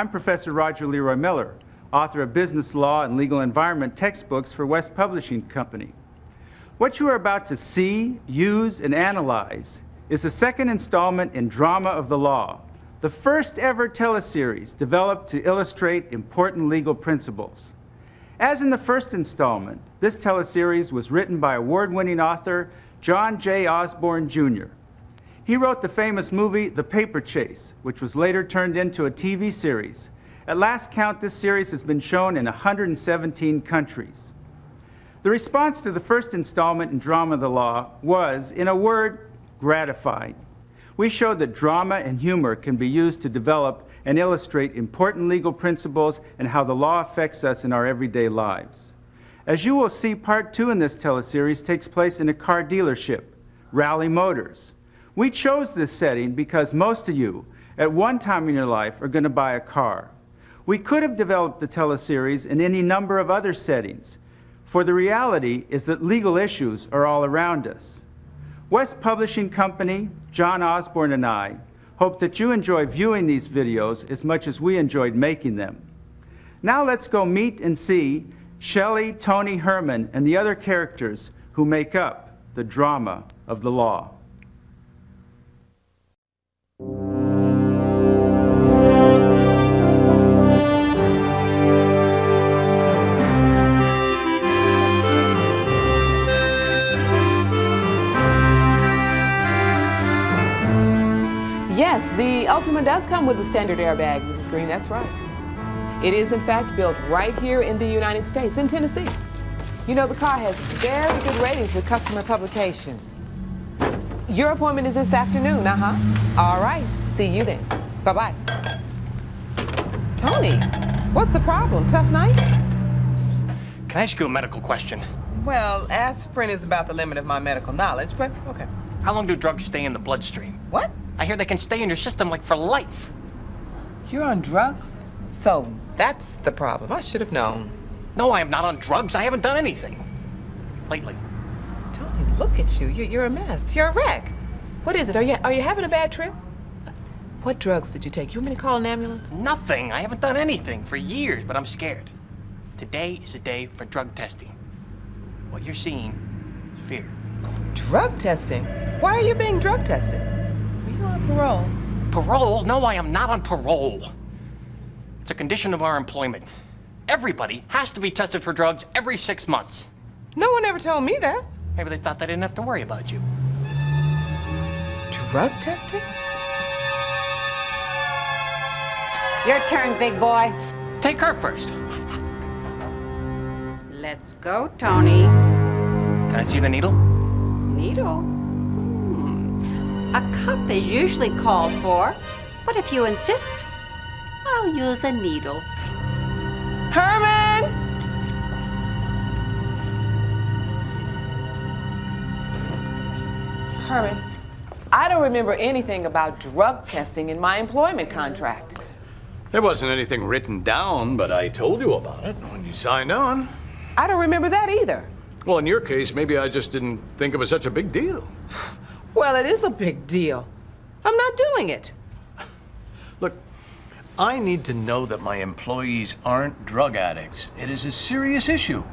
I'm Professor Roger Leroy Miller, author of business law and legal environment textbooks for West Publishing Company. What you are about to see, use, and analyze is the second installment in Drama of the Law, the first ever teleseries developed to illustrate important legal principles. As in the first installment, this teleseries was written by award-winning author John J. Osborne, Jr. He wrote the famous movie The Paper Chase, which was later turned into a TV series. At last count, this series has been shown in 117 countries. The response to the first installment in Drama of the Law was, in a word, gratifying. We showed that drama and humor can be used to develop and illustrate important legal principles and how the law affects us in our everyday lives. As you will see, part 2 in this teleseries takes place in a car dealership, Raleigh Motors. We chose this setting because most of you, at one time in your life, are going to buy a car. We could have developed the teleseries in any number of other settings, for the reality is that legal issues are all around us. West Publishing Company, John Osborne, and I hope that you enjoy viewing these videos as much as we enjoyed making them. Now let's go meet and see Shelley, Tony, Herman, and the other characters who make up the drama of the law. Yes, the Ultima does come with a standard airbag, Mrs. Green, that's right. It is, in fact, built right here in the United States, in Tennessee. You know, the car has very good ratings with customer publications. Your appointment is this afternoon, All right, see you then. Bye-bye. Tony, what's the problem? Tough night? Can I ask you a medical question? Well, aspirin is about the limit of my medical knowledge, but okay. How long do drugs stay in the bloodstream? What? I hear they can stay in your system like for life. You're on drugs? So that's the problem. I should have known. No, I am not on drugs. I haven't done anything lately. Tony, look at you. You're a mess. You're a wreck. What is it? Are you having a bad trip? What drugs did you take? You want me to call an ambulance? Nothing. I haven't done anything for years, but I'm scared. Today is a day for drug testing. What you're seeing is fear. Drug testing? Why are you being drug tested? Are you on parole? Parole? No, I am not on parole. It's a condition of our employment. Everybody has to be tested for drugs every 6 months. No one ever told me that. Maybe they thought they didn't have to worry about you. Drug testing? Your turn, big boy. Take her first. Let's go, Tony. Can I see the needle? Needle? A cup is usually called for, but if you insist, I'll use a needle. Herman! Herman, I don't remember anything about drug testing in my employment contract. There wasn't anything written down, but I told you about it when you signed on. I don't remember that either. Well, in your case, maybe I just didn't think it was such a big deal. Well, it is a big deal. I'm not doing it. Look, I need to know that my employees aren't drug addicts. It is a serious issue.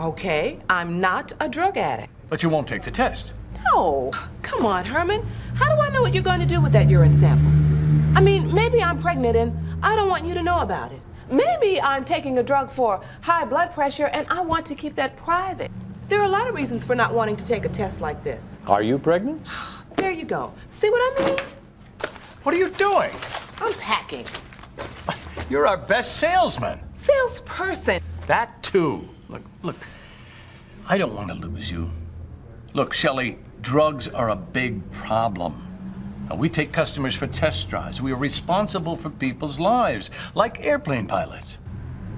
Okay, I'm not a drug addict. But you won't take the test. No, come on, Herman. How do I know what you're going to do with that urine sample? I mean, maybe I'm pregnant and I don't want you to know about it. Maybe I'm taking a drug for high blood pressure and I want to keep that private. There are a lot of reasons for not wanting to take a test like this. Are you pregnant? There you go. See what I mean? What are you doing? I'm packing. You're our best salesman. Salesperson. That too. Look, I don't want to lose you. Look, Shelley, drugs are a big problem. Now, we take customers for test drives. We are responsible for people's lives, like airplane pilots.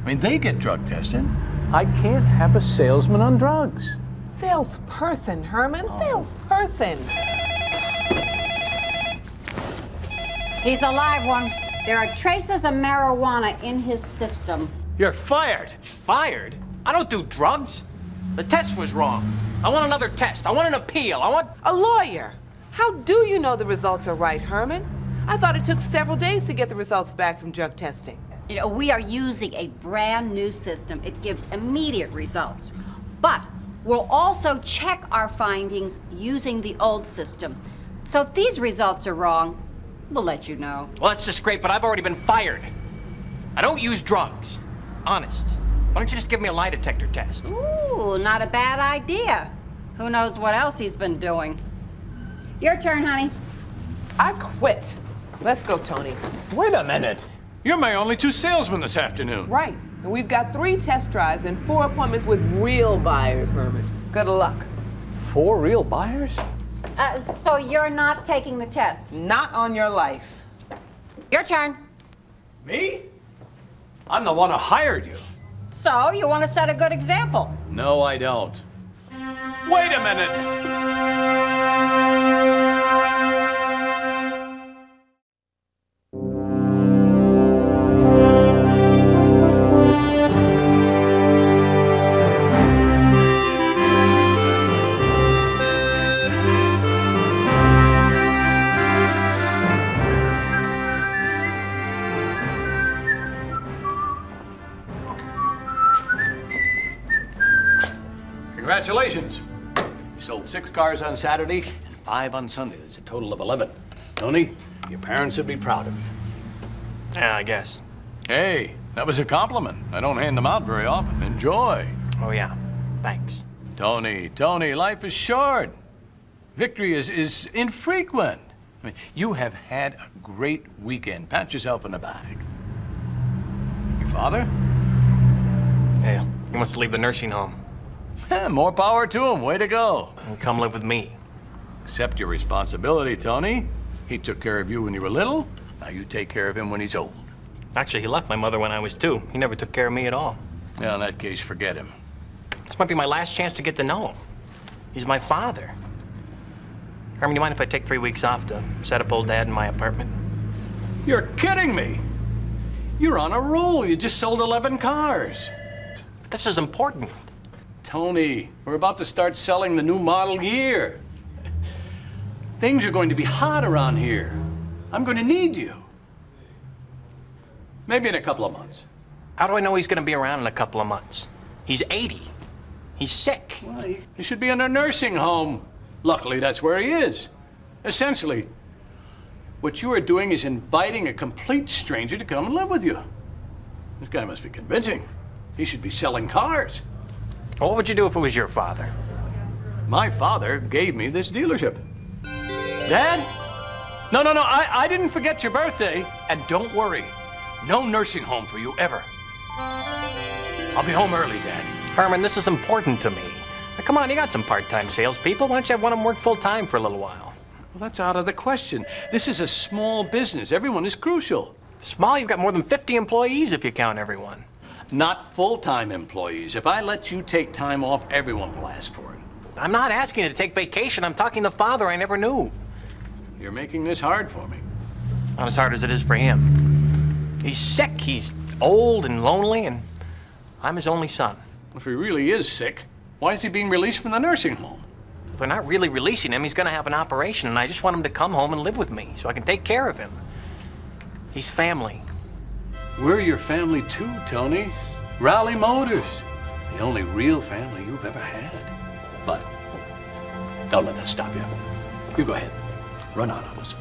I mean, they get drug tested. I can't have a salesman on drugs. Salesperson, Herman. Salesperson. He's a live one. There are traces of marijuana in his system. You're fired. Fired? I don't do drugs. The test was wrong. I want another test. I want an appeal. I want... A lawyer. How do you know the results are right, Herman? I thought it took several days to get the results back from drug testing. You know, we are using a brand new system. It gives immediate results. But we'll also check our findings using the old system. So if these results are wrong, we'll let you know. Well, that's just great, but I've already been fired. I don't use drugs. Honest. Why don't you just give me a lie detector test? Ooh, not a bad idea. Who knows what else he's been doing. Your turn, honey. I quit. Let's go, Tony. Wait a minute. You're my only two salesmen this afternoon. Right. And we've got 3 test drives and 4 appointments with real buyers, Herman. Good luck. 4 real buyers? So you're not taking the test. Not on your life. Your turn. Me? I'm the one who hired you. So you want to set a good example. No, I don't. Wait a minute. Congratulations. You sold 6 cars on Saturday and 5 on Sunday. That's a total of 11. Tony, your parents would be proud of you. Yeah, I guess. Hey, that was a compliment. I don't hand them out very often. Enjoy. Oh, yeah. Thanks. Tony, life is short. Victory is infrequent. I mean, you have had a great weekend. Pat yourself in the back. Your father? Yeah, he wants to leave the nursing home More power to him. Way to go. and come live with me. Accept your responsibility, Tony. He took care of you when you were little. Now you take care of him when he's old. Actually, he left my mother when I was 2. He never took care of me at all. Now, in that case, forget him. This might be my last chance to get to know him. He's my father. Herman, you mind if I take 3 weeks off to set up old Dad in my apartment? You're kidding me. You're on a roll. You just sold 11 cars. But this is important. Tony, we're about to start selling the new model year. Things are going to be hot around here. I'm going to need you. Maybe in a couple of months. How do I know he's going to be around in a couple of months? He's 80. He's sick. Well, he should be in a nursing home. Luckily, that's where he is. Essentially, what you are doing is inviting a complete stranger to come and live with you. This guy must be convincing. He should be selling cars. Well, what would you do if it was your father? My father gave me this dealership. Dad? No, I didn't forget your birthday. And don't worry, no nursing home for you ever. I'll be home early, Dad. Herman, this is important to me. Now, come on, you got some part-time salespeople. Why don't you have one of them work full-time for a little while? Well, that's out of the question. This is a small business. Everyone is crucial. Small, you've got more than 50 employees if you count everyone. Not full-time employees. If I let you take time off, everyone will ask for it. I'm not asking you to take vacation. I'm talking to father I never knew. You're making this hard for me. Not as hard as it is for him. He's sick, he's old and lonely, and I'm his only son. If he really is sick, why is he being released from the nursing home? If they're not really releasing him, he's gonna have an operation, and I just want him to come home and live with me so I can take care of him. He's family. We're your family too, Tony. Raleigh Motors. The only real family you've ever had. But don't let that stop you. You go ahead. Run on us.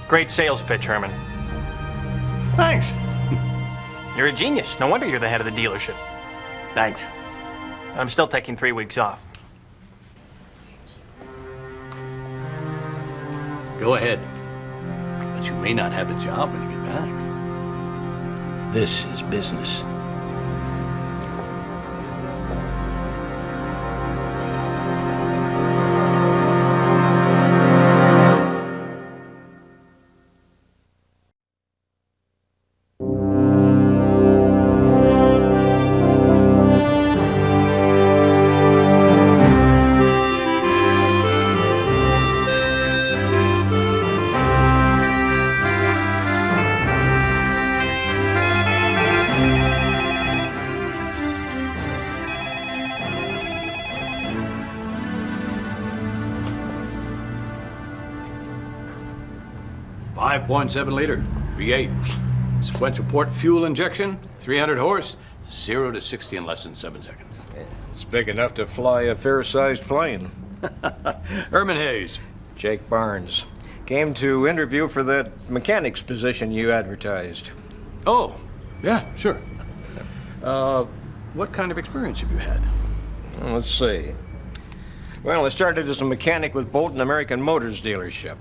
Great sales pitch, Herman. Thanks. You're a genius. No wonder you're the head of the dealership. Thanks. I'm still taking 3 weeks off. Go ahead. But you may not have a job when you get back. This is business. 5.7 liter, V8. Sequential port fuel injection, 300 horse, 0 to 60 in less than 7 seconds. It's big enough to fly a fair-sized plane. Herman Hayes. Jake Barnes. Came to interview for that mechanic's position you advertised. Oh, yeah, sure. What kind of experience have you had? Let's see. Well, I started as a mechanic with Bolton American Motors dealership.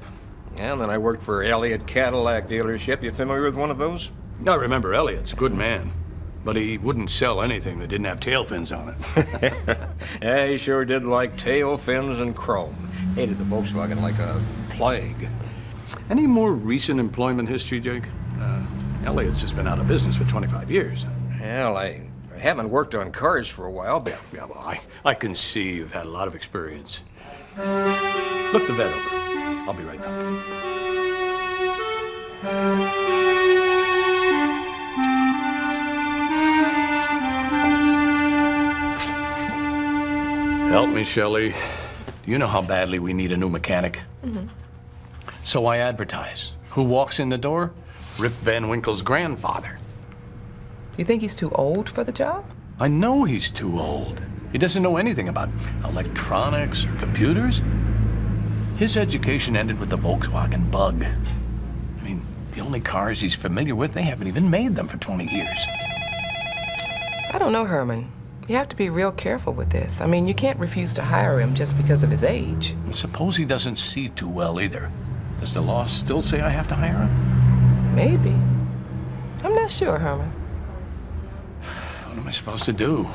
And then I worked for Elliott Cadillac dealership. You familiar with one of those? I remember Elliott's a good man, but he wouldn't sell anything that didn't have tail fins on it. Yeah, he sure did like tail fins and chrome. Hated the Volkswagen like a plague. Any more recent employment history, Jake? Elliott's has been out of business for 25 years. Well, I haven't worked on cars for a while, but Yeah, well, I can see you've had a lot of experience. Look the vet over. I'll be right back. Help me, Shelley. Do you know how badly we need a new mechanic? Mm-hmm. So I advertise. Who walks in the door? Rip Van Winkle's grandfather. You think he's too old for the job? I know he's too old. He doesn't know anything about electronics or computers. His education ended with the Volkswagen Bug. I mean, the only cars he's familiar with, they haven't even made them for 20 years. I don't know, Herman. You have to be real careful with this. I mean, you can't refuse to hire him just because of his age. And suppose he doesn't see too well either. Does the law still say I have to hire him? Maybe. I'm not sure, Herman. What am I supposed to do?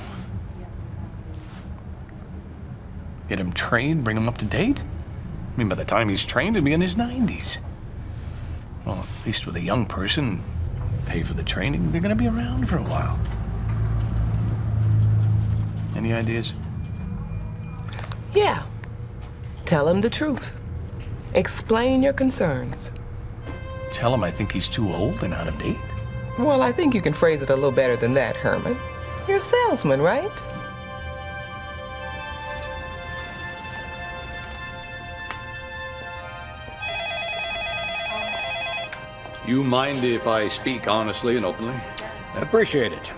Get him trained, bring him up to date? I mean, by the time he's trained, he'll be in his 90s. Well, at least with a young person, pay for the training, they're gonna be around for a while. Any ideas? Yeah. Tell him the truth. Explain your concerns. Tell him I think he's too old and out of date? Well, I think you can phrase it a little better than that, Herman. You're a salesman, right? You mind if I speak honestly and openly? appreciate it.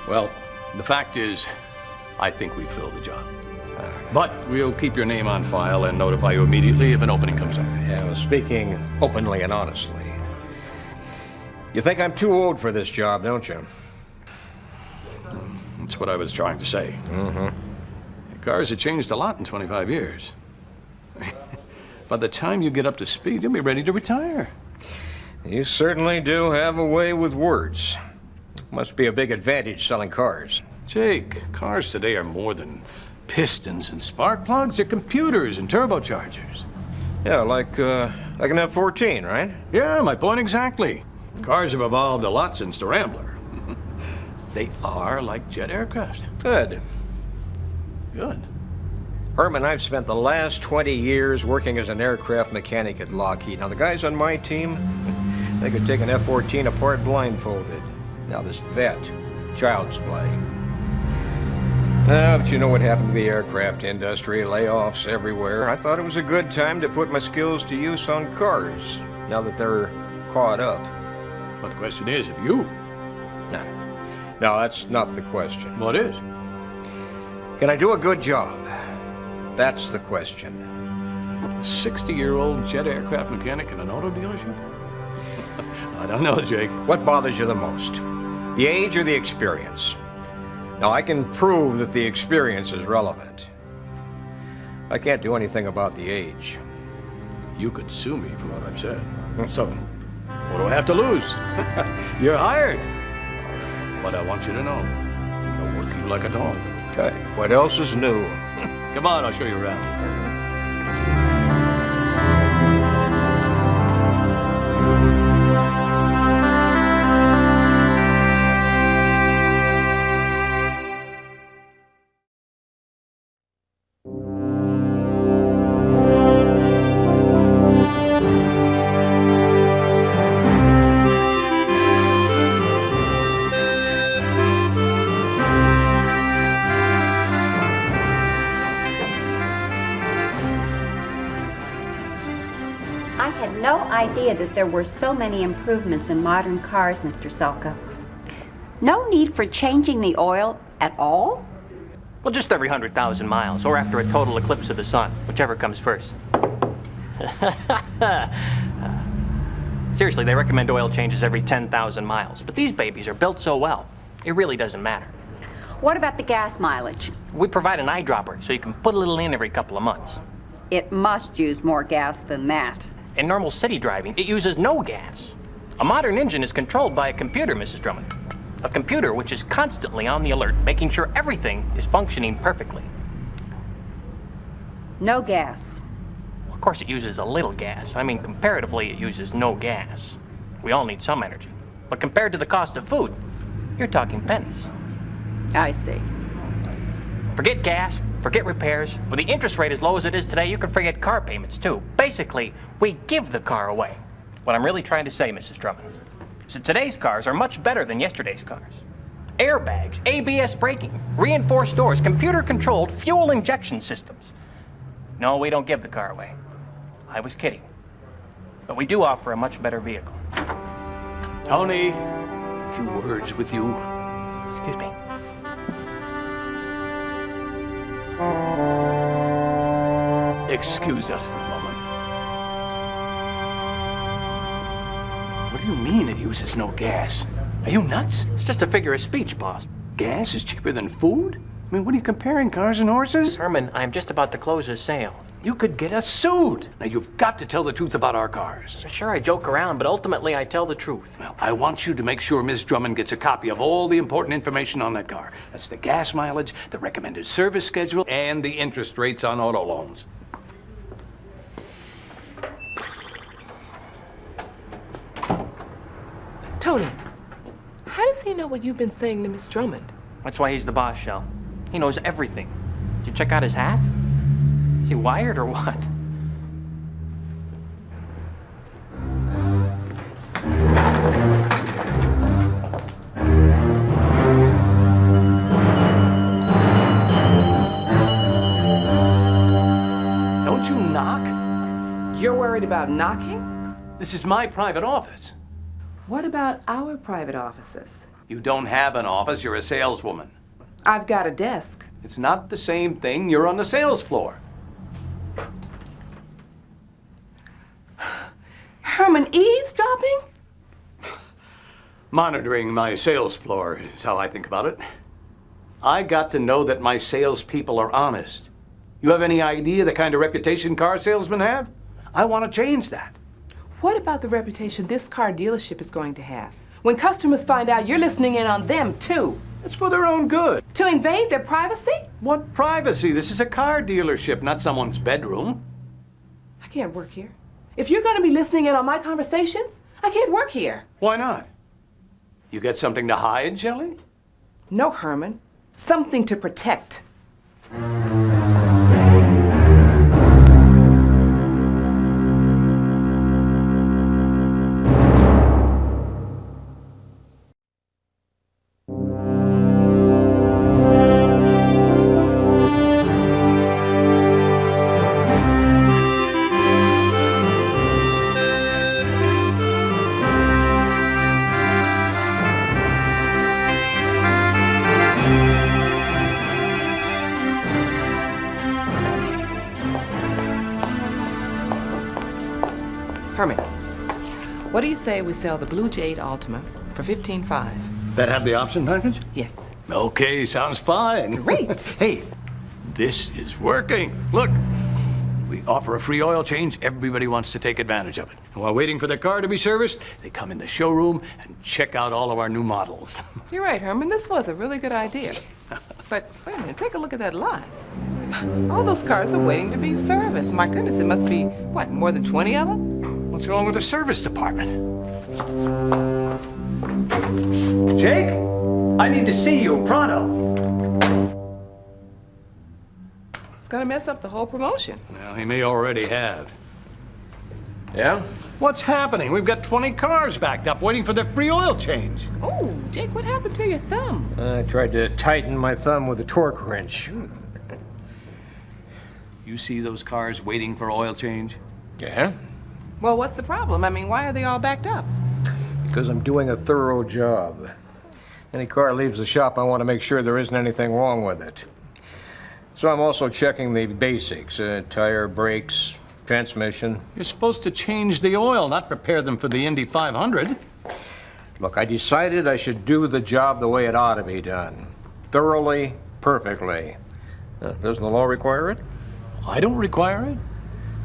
Well, the fact is, I think we filled the job. But we'll keep your name on file and notify you immediately if an opening comes up. Yeah, well, speaking openly and honestly. You think I'm too old for this job, don't you? That's what I was trying to say. Mm-hmm. Cars have changed a lot in 25 years. By the time you get up to speed, you'll be ready to retire. You certainly do have a way with words. Must be a big advantage selling cars. Jake, cars today are more than pistons and spark plugs. They're computers and turbochargers. Yeah, like an F-14, right? Yeah, my point exactly. Cars have evolved a lot since the Rambler. They are like jet aircraft. Good. Good. Herman, I've spent the last 20 years working as an aircraft mechanic at Lockheed. Now, the guys on my team, they could take an F-14 apart blindfolded. Now, this vet, child's play. But you know what happened to the aircraft industry, layoffs everywhere. I thought it was a good time to put my skills to use on cars, now that they're caught up. But the question is, have you? No, that's not the question. What is? Can I do a good job? That's the question. A 60-year-old jet aircraft mechanic in an auto dealership? I don't know, Jake. What bothers you the most? The age or the experience? Now, I can prove that the experience is relevant. I can't do anything about the age. You could sue me for what I've said. So, what do I have to lose? You're hired. But I want you to know, I'll work you like a dog. Okay, what else is new? Come on, I'll show you around. I had no idea that there were so many improvements in modern cars, Mr. Selka. No need for changing the oil at all? Well, just every 100,000 miles, or after a total eclipse of the sun, whichever comes first. Seriously, they recommend oil changes every 10,000 miles. But these babies are built so well, it really doesn't matter. What about the gas mileage? We provide an eyedropper, so you can put a little in every couple of months. It must use more gas than that. In normal city driving, it uses no gas. A modern engine is controlled by a computer, Mrs. Drummond. A computer which is constantly on the alert, making sure everything is functioning perfectly. No gas. Of course, it uses a little gas. I mean, comparatively, it uses no gas. We all need some energy. But compared to the cost of food, you're talking pennies. I see. Forget gas, forget repairs. With the interest rate as low as it is today, you can forget car payments, too. Basically, we give the car away. What I'm really trying to say, Mrs. Drummond, is that today's cars are much better than yesterday's cars. Airbags, ABS braking, reinforced doors, computer-controlled fuel injection systems. No, we don't give the car away. I was kidding. But we do offer a much better vehicle. Tony, a few words with you. Excuse me. Excuse us for a moment. What do you mean it uses no gas? Are you nuts? It's just a figure of speech, boss. Gas is cheaper than food? I mean, what are you comparing, cars and horses? Herman, I'm just about to close a sale. You could get us sued. Now, you've got to tell the truth about our cars. Sure, I joke around, but ultimately I tell the truth. Well, I want you to make sure Ms. Drummond gets a copy of all the important information on that car. That's the gas mileage, the recommended service schedule, and the interest rates on auto loans. Tony, how does he know what you've been saying to Miss Drummond? That's why he's the boss, Shell. He knows everything. Did you check out his hat? Is he wired or what? Don't you knock? You're worried about knocking? This is my private office. What about our private offices? You don't have an office, you're a saleswoman. I've got a desk. It's not the same thing, you're on the sales floor. Herman eavesdropping? Monitoring my sales floor is how I think about it. I got to know that my salespeople are honest. You have any idea the kind of reputation car salesmen have? I want to change that. What about the reputation this car dealership is going to have? When customers find out you're listening in on them, too. It's for their own good. To invade their privacy? What privacy? This is a car dealership, not someone's bedroom. I can't work here. If you're going to be listening in on my conversations, I can't work here. Why not? You got something to hide, Shelley? No, Herman. Something to protect. Herman, what do you say we sell the Blue Jade Altima for $15,500? That have the option package? Yes. Okay, sounds fine. Great. Hey, this is working. Look, we offer a free oil change. Everybody wants to take advantage of it. And while waiting for their car to be serviced, they come in the showroom and check out all of our new models. You're right, Herman. This was a really good idea. But wait a minute, take a look at that line. All those cars are waiting to be serviced. My goodness, it must be, what, more than 20 of them? What's wrong with the service department? Jake, I need to see you pronto. It's gonna mess up the whole promotion. Well, he may already have. Yeah? What's happening? We've got 20 cars backed up waiting for their free oil change. Oh, Jake, what happened to your thumb? I tried to tighten my thumb with a torque wrench. You see those cars waiting for oil change? Yeah? Well, what's the problem? I mean, why are they all backed up? Because I'm doing a thorough job. Any car leaves the shop, I want to make sure there isn't anything wrong with it. So I'm also checking the basics, tire, brakes, transmission. You're supposed to change the oil, not prepare them for the Indy 500. Look, I decided I should do the job the way it ought to be done. Thoroughly, perfectly. Doesn't the law require it? I don't require it.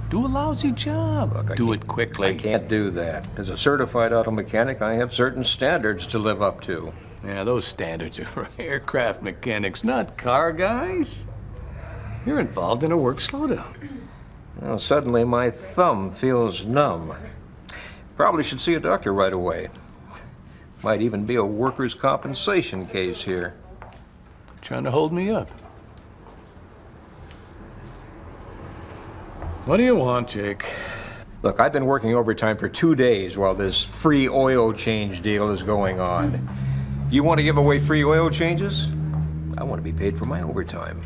Do a lousy job. Look, Do it quickly. I can't do that. As a certified auto mechanic, I have certain standards to live up to. Yeah, those standards are for aircraft mechanics, not car guys. You're involved in a work slowdown. Well, suddenly my thumb feels numb. Probably should see a doctor right away. Might even be a workers' compensation case here. Trying to hold me up. What do you want, Jake? Look, I've been working overtime for 2 days while this free oil change deal is going on. You want to give away free oil changes? I want to be paid for my overtime.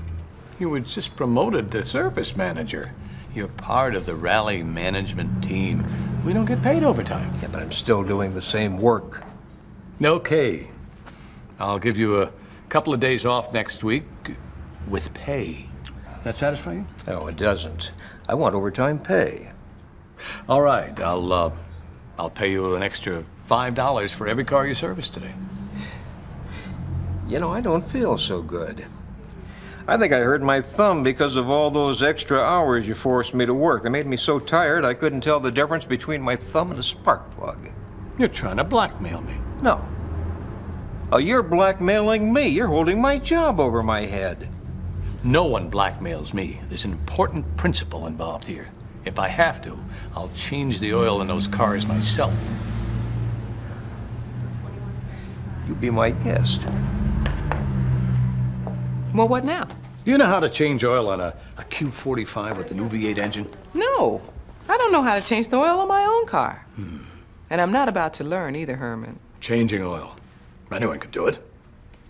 You were just promoted to service manager. You're part of the rally management team. We don't get paid overtime. Yeah, but I'm still doing the same work. Okay. I'll give you a couple of days off next week with pay. That satisfy you? No, it doesn't. I want overtime pay. All right. I'll pay you an extra $5 for every car you service today. You know, I don't feel so good. I think I hurt my thumb because of all those extra hours you forced me to work. They made me so tired I couldn't tell the difference between my thumb and a spark plug. You're trying to blackmail me. No. Oh, you're blackmailing me. You're holding my job over my head. No one blackmails me. There's an important principle involved here. If I have to, I'll change the oil in those cars myself. You be my guest. Well, what now? You know how to change oil on a Q45 with the new V8 engine? No, I don't know how to change the oil on my own car. And I'm not about to learn either, Herman. Changing oil. Anyone could do it.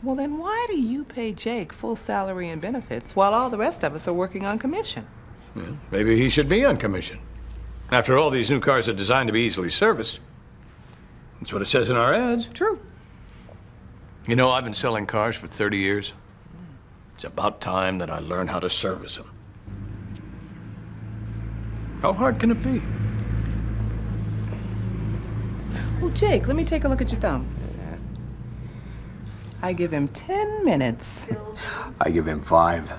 Well, then why do you pay Jake full salary and benefits while all the rest of us are working on commission? Yeah, maybe he should be on commission. After all, these new cars are designed to be easily serviced. That's what it says in our ads. True. You know, I've been selling cars for 30 years. It's about time that I learn how to service them. How hard can it be? Well, Jake, let me take a look at your thumb. I give him 10 minutes. I give him 5.